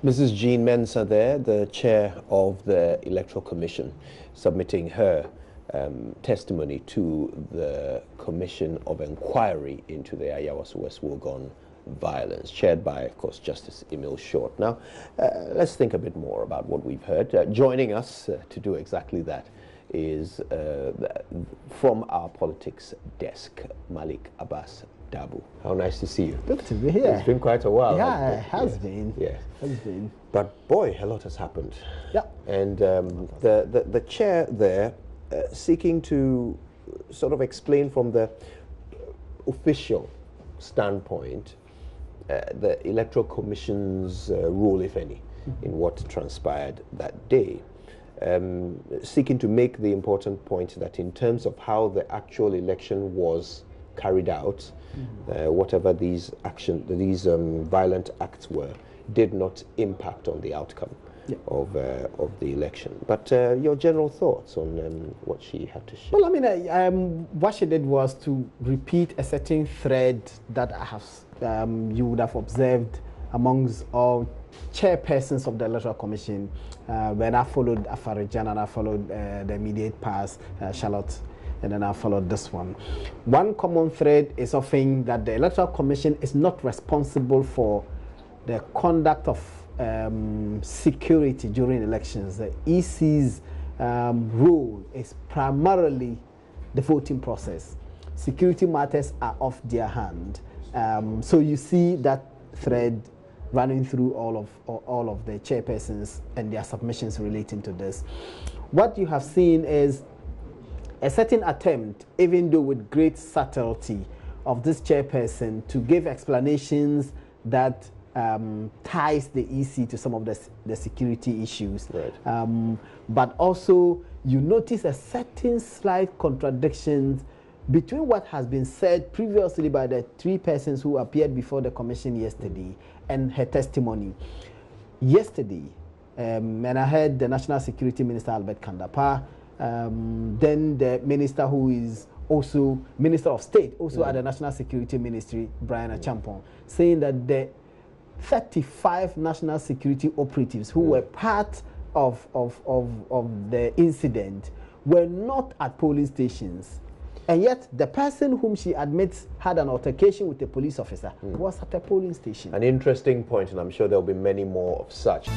Mrs. Jean Mensah there, the chair of the Electoral Commission, submitting her testimony to the Commission of Inquiry into the Ayawaso West Wuogon violence, chaired by, of course, Justice Emil Short. Now, let's think a bit more about what we've heard. Joining us to do exactly that is from our politics desk, Malik Abbas Dabu. How nice to see you. Good to be here. It's been quite a while. Yeah, it has been. Yeah. Has been. But boy, a lot has happened. Yeah. And the chair there seeking to sort of explain from the official standpoint the Electoral Commission's role, if any, in what transpired that day. Seeking to make the important point that in terms of how the actual election was carried out, whatever these violent acts were, did not impact on the outcome of the election. But your general thoughts on what she had to share? Well, I mean, what she did was to repeat a certain thread that I have, you would have observed amongst all chairpersons of the Electoral Commission. When I followed Afarijan and I followed the immediate past, Charlotte, and then I followed this one. One common thread is often that the Electoral Commission is not responsible for the conduct of security during elections. The EC's role is primarily the voting process. Security matters are off their hand. So you see that thread running through all of the chairpersons and their submissions relating to this. What you have seen is a certain attempt, even though with great subtlety, of this chairperson to give explanations that ties the EC to some of the security issues. Right. But also, you notice a certain slight contradiction between what has been said previously by the three persons who appeared before the commission yesterday and her testimony. Yesterday, and I heard the National Security Minister, Albert Kandapa, then the minister who is also Minister of State, also at the National Security Ministry, Brian Achampong, saying that the 35 national security operatives who were part of the incident were not at polling stations. And yet, the person whom she admits had an altercation with a police officer was at a polling station. An interesting point, and I'm sure there will be many more of such.